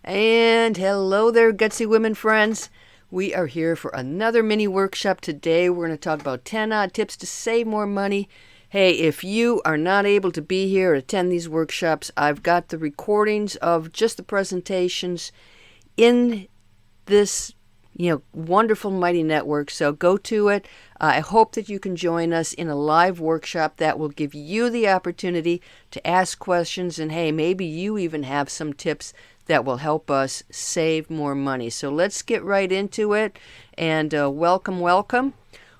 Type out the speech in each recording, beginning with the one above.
And hello there, gutsy women friends. We are here for another mini workshop today. We're going to talk about 10 odd tips to save more money. Hey, if you are not able to be here or attend these workshops, I've got the recordings of just the presentations in this wonderful mighty network. So go to it. I hope that you can join us in a live workshop that will give you the opportunity to ask questions, and hey, maybe you even have some tips that will help us save more money. So let's get right into it, and welcome.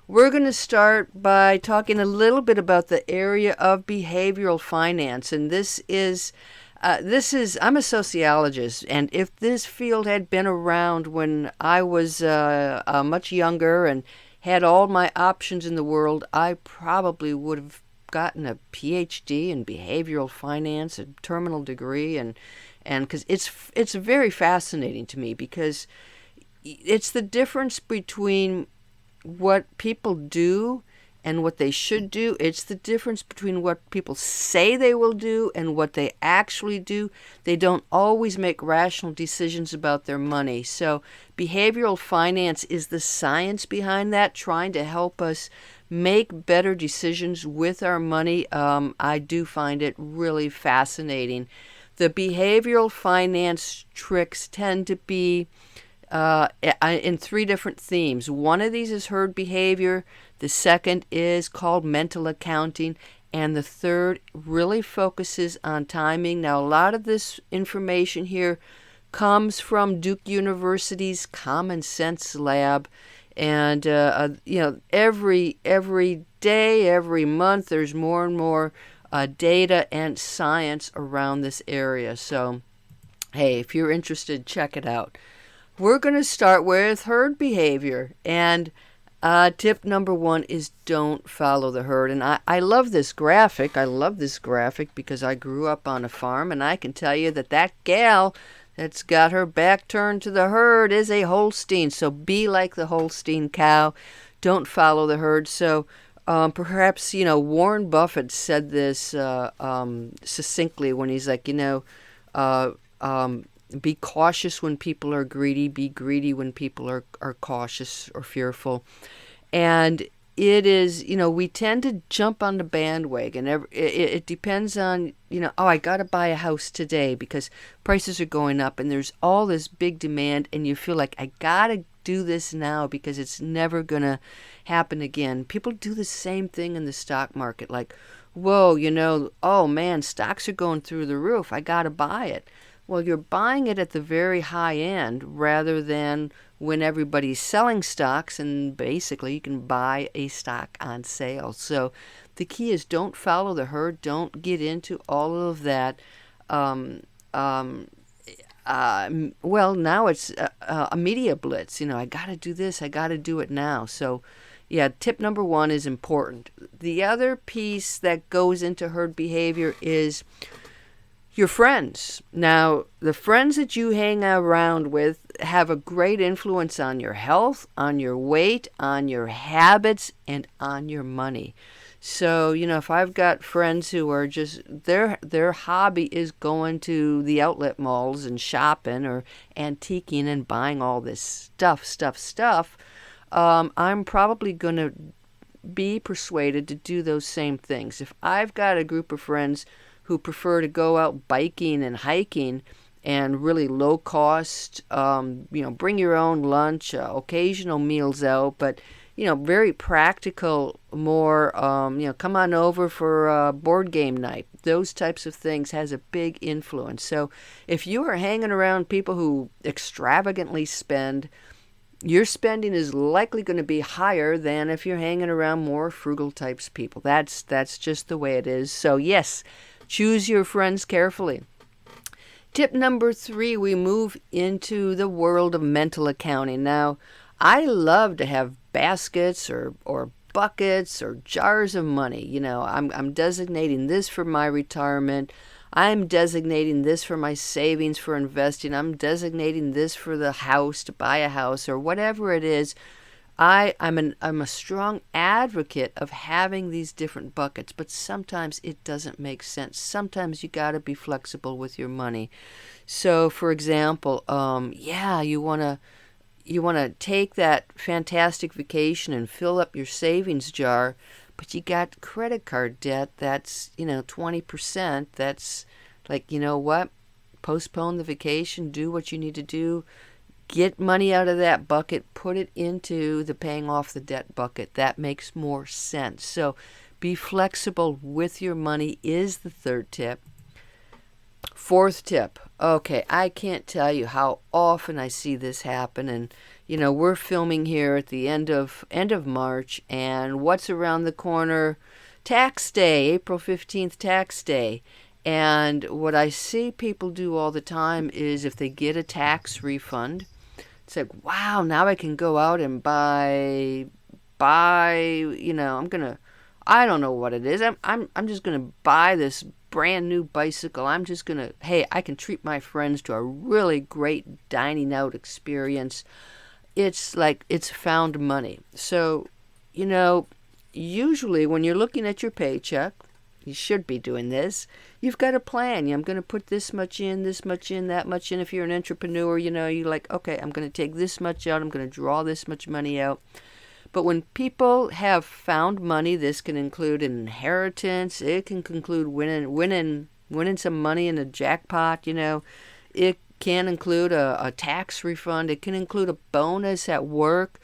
We're going to start by talking a little bit about the area of behavioral finance, and this is I'm a sociologist, and if this field had been around when I was much younger and had all my options in the world, I probably would have gotten a PhD in behavioral finance, a terminal degree, and because it's very fascinating to me, because it's the difference between what people do and what they should do. It's the difference between what people say they will do and what they actually do. They don't always make rational decisions about their money. So behavioral finance is the science behind that, trying to help us make better decisions with our money. I do find it really fascinating. The behavioral finance tricks tend to be in three different themes. One of these is herd behavior. The second is called mental accounting. And the third really focuses on timing. Now, a lot of this information here comes from Duke University's Common Sense Lab. And, every day, every month, there's more and more data and science around this area. So, hey, if you're interested, check it out. We're going to start with herd behavior, and tip number one is don't follow the herd. And I love this graphic. I love this graphic because I grew up on a farm, and I can tell you that gal that's got her back turned to the herd is a Holstein. So be like the Holstein cow. Don't follow the herd. So perhaps, Warren Buffett said this succinctly when he's like, be cautious when people are greedy. Be greedy when people are cautious or fearful. And it is, we tend to jump on the bandwagon. It depends on, I got to buy a house today because prices are going up and there's all this big demand, and you feel like I got to do this now because it's never going to happen again. People do the same thing in the stock market. Like, whoa, oh man, stocks are going through the roof. I got to buy it. Well, you're buying it at the very high end rather than when everybody's selling stocks, and basically you can buy a stock on sale. So the key is don't follow the herd. Don't get into all of that. Well, now it's a media blitz. I got to do this. I got to do it now. So yeah, tip number one is important. The other piece that goes into herd behavior is your friends. Now, the friends that you hang around with have a great influence on your health, on your weight, on your habits, and on your money. So, if I've got friends who are just, their hobby is going to the outlet malls and shopping or antiquing and buying all this stuff, I'm probably going to be persuaded to do those same things. If I've got a group of friends who prefer to go out biking and hiking and really low cost, bring your own lunch, occasional meals out, but, very practical, more, come on over for a board game night. Those types of things has a big influence. So if you are hanging around people who extravagantly spend, your spending is likely going to be higher than if you're hanging around more frugal types people. That's just the way it is. So yes, choose your friends carefully. Tip number 3, we move into the world of mental accounting. Now, I love to have baskets or buckets or jars of money. I'm designating this for my retirement. I'm designating this for my savings for investing. I'm designating this for the house, to buy a house, or whatever it is. I'm a strong advocate of having these different buckets, but sometimes it doesn't make sense. Sometimes you got to be flexible with your money. So, for example, yeah, you want to take that fantastic vacation and fill up your savings jar, but you got credit card debt that's 20%. That's like, you know what? Postpone the vacation, do what you need to do, get money out of that bucket, put it into the paying off the debt bucket. That makes more sense. So be flexible with your money is the third tip. Fourth tip. Okay, I can't tell you how often I see this happen, and we're filming here at the end of March, and what's around the corner? Tax day, April 15th, tax day. And what I see people do all the time is if they get a tax refund, it's like, wow, now I can go out and buy, I don't know what it is. I'm just gonna buy this brand new bicycle. Hey, I can treat my friends to a really great dining out experience. It's like it's found money. So, usually when you're looking at your paycheck, you should be doing this. You've got a plan. I'm going to put this much in, that much in. If you're an entrepreneur, you're like, okay, I'm going to take this much out. I'm going to draw this much money out. But when people have found money, this can include an inheritance. It can include winning some money in a jackpot. It can include a tax refund. It can include a bonus at work.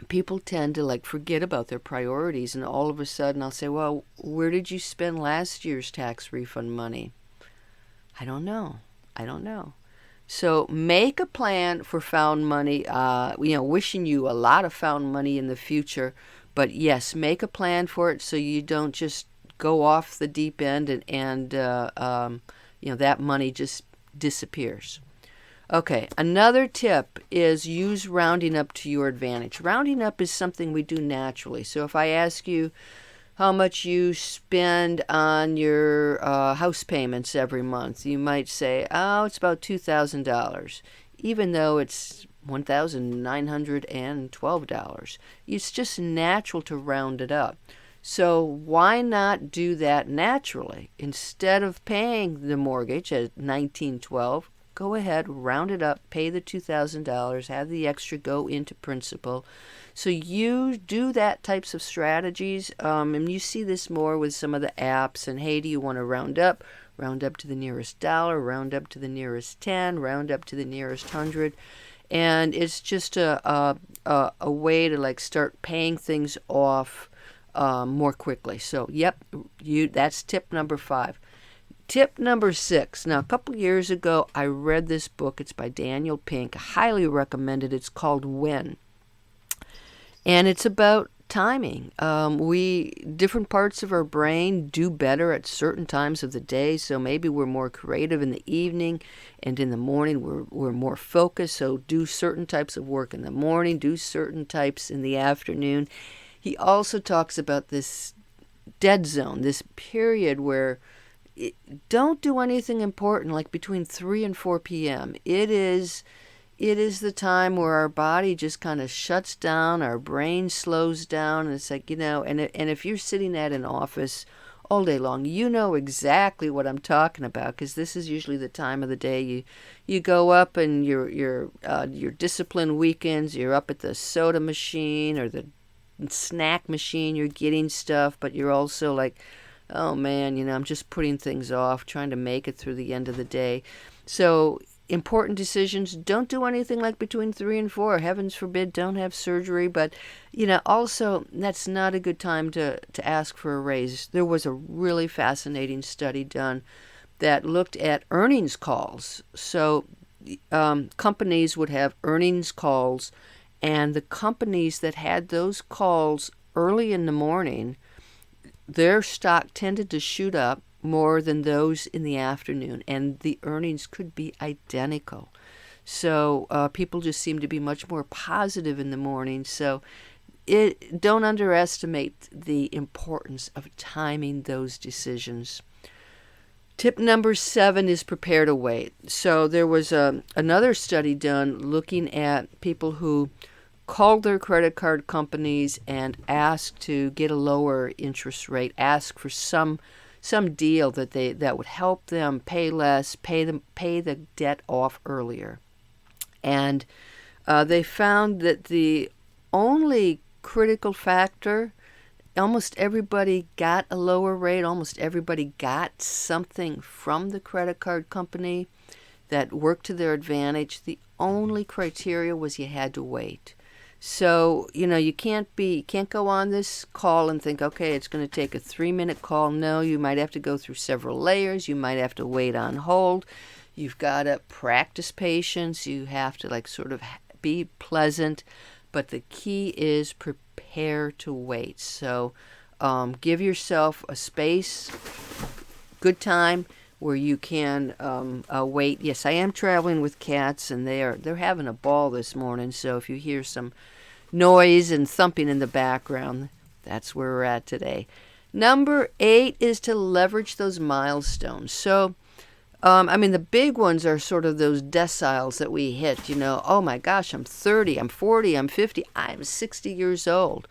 People tend to forget about their priorities, and all of a sudden I'll say, well, where did you spend last year's tax refund money? I don't know. So make a plan for found money. Wishing you a lot of found money in the future, but yes, make a plan for it so you don't just go off the deep end and that money just disappears. Okay, another tip is use rounding up to your advantage. Rounding up is something we do naturally. So if I ask you how much you spend on your house payments every month, you might say, oh, it's about $2,000, even though it's $1,912. It's just natural to round it up. So why not do that naturally? Instead of paying the mortgage at $1,912, go ahead, round it up, pay the $2,000, have the extra go into principal. So you do that types of strategies, and you see this more with some of the apps. And hey, do you want to round up? Round up to the nearest dollar, round up to the nearest 10, round up to the nearest 100. And it's just a way to start paying things off more quickly. So yep, that's tip number 5. Tip number 6. Now, a couple years ago, I read this book. It's by Daniel Pink. I highly recommend it. It's called When. And it's about timing. Different parts of our brain do better at certain times of the day. So maybe we're more creative in the evening, and in the morning we're more focused. So do certain types of work in the morning, do certain types in the afternoon. He also talks about this dead zone, this period where don't do anything important like between 3 and 4 p.m. It is the time where our body just kind of shuts down, our brain slows down, and it's like, and if you're sitting at an office all day long, you know exactly what I'm talking about, because this is usually the time of the day you go up and your disciplined weekends, you're up at the soda machine or the snack machine, you're getting stuff, but you're also like, oh man, I'm just putting things off, trying to make it through the end of the day. So important decisions, don't do anything like between 3 and 4. Heavens forbid, don't have surgery. But, also that's not a good time to ask for a raise. There was a really fascinating study done that looked at earnings calls. So companies would have earnings calls, and the companies that had those calls early in the morning, their stock tended to shoot up more than those in the afternoon, and the earnings could be identical. So people just seem to be much more positive in the morning. So don't underestimate the importance of timing those decisions. Tip number 7 is prepare to wait. So there was another study done looking at people who call their credit card companies and ask to get a lower interest rate. Ask for some deal that would help them pay less, pay the debt off earlier. And they found that the only critical factor, almost everybody got a lower rate. Almost everybody got something from the credit card company that worked to their advantage. The only criteria was you had to wait. So, you can't go on this call and think, okay, it's going to take a 3-minute call. No, you might have to go through several layers. You might have to wait on hold. You've got to practice patience. You have to sort of be pleasant. But the key is prepare to wait. So give yourself a space, good time, where you can wait. Yes, I am traveling with cats, and they're having a ball this morning. So if you hear some noise and thumping in the background, that's where we're at today. Number 8 is to leverage those milestones. So, the big ones are sort of those deciles that we hit. Oh my gosh, I'm 30, I'm 40, I'm 50, I'm 60 years old.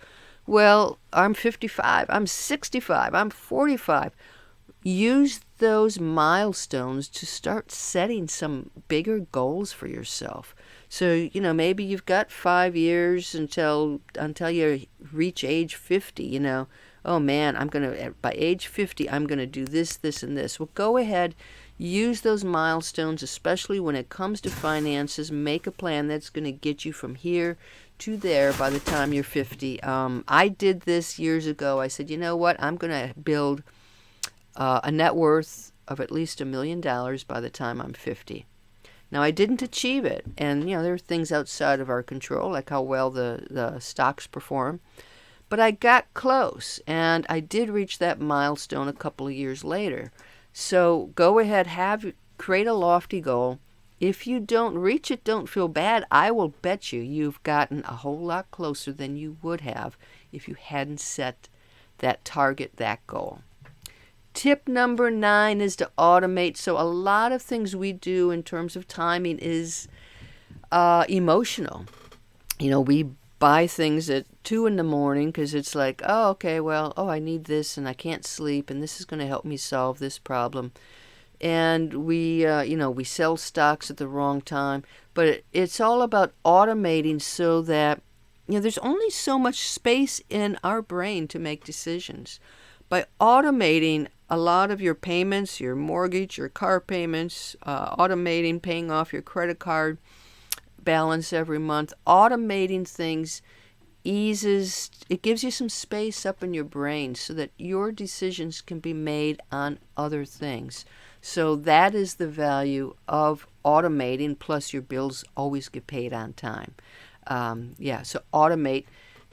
Well, I'm 55, I'm 65, I'm 45. Use those milestones to start setting some bigger goals for yourself. So, maybe you've got 5 years until you reach age 50, Oh man, by age 50, I'm going to do this, this, and this. Well, go ahead, use those milestones, especially when it comes to finances. Make a plan that's going to get you from here to there by the time you're 50. I did this years ago. I said, you know what, I'm going to build a net worth of at least $1 million by the time I'm 50. Now, I didn't achieve it, and there are things outside of our control, like how well the stocks perform. But I got close, and I did reach that milestone a couple of years later. So go ahead, create a lofty goal. If you don't reach it, don't feel bad. I will bet you've gotten a whole lot closer than you would have if you hadn't set that target, that goal. Tip number 9 is to automate. So a lot of things we do in terms of timing is emotional. We buy things at 2 a.m. because it's like, I need this and I can't sleep and this is going to help me solve this problem. And we sell stocks at the wrong time. But it's all about automating so that, there's only so much space in our brain to make decisions. By automating a lot of your payments, your mortgage, your car payments, automating paying off your credit card balance every month, automating things it gives you some space up in your brain so that your decisions can be made on other things. So that is the value of automating, plus your bills always get paid on time. So automate.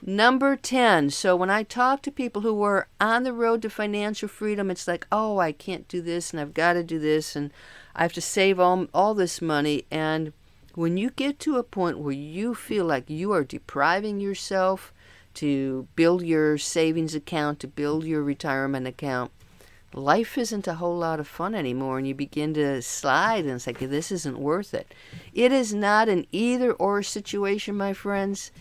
Number 10. So when I talk to people who are on the road to financial freedom, it's like, I can't do this and I've got to do this and I have to save all this money. And when you get to a point where you feel like you are depriving yourself to build your savings account, to build your retirement account, life isn't a whole lot of fun anymore, and you begin to slide, and it's like, this isn't worth it. It is not an either-or situation, my friends.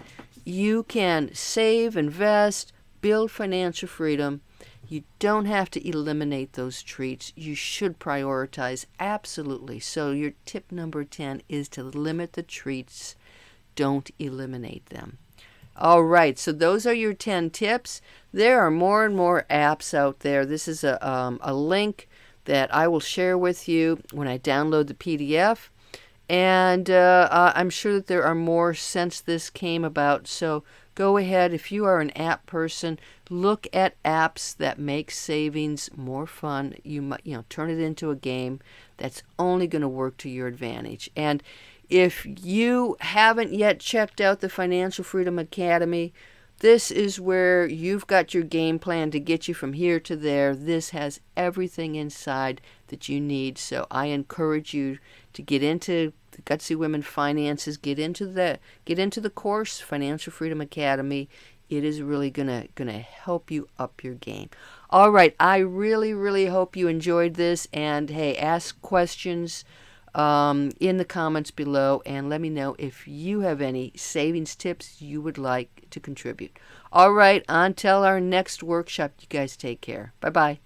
You can save, invest, build financial freedom. You don't have to eliminate those treats. You should prioritize, absolutely. So your tip number 10 is to limit the treats. Don't eliminate them. All right, so those are your 10 tips. There are more and more apps out there. This is a link that I will share with you when I download the PDF. And I'm sure that there are more since this came about. So go ahead, if you are an app person, look at apps that make savings more fun. You might, turn it into a game that's only going to work to your advantage. And if you haven't yet checked out the Financial Freedom Academy, this is where you've got your game plan to get you from here to there. This has everything inside that you need. So I encourage you to get into the Gutsy Women Finances, get into the course, Financial Freedom Academy. It is really gonna help you up your game. All right, I really, really hope you enjoyed this. And hey, ask questions. in the comments below, and let me know if you have any savings tips you would like to contribute. All right, until our next workshop, you guys take care. Bye-bye.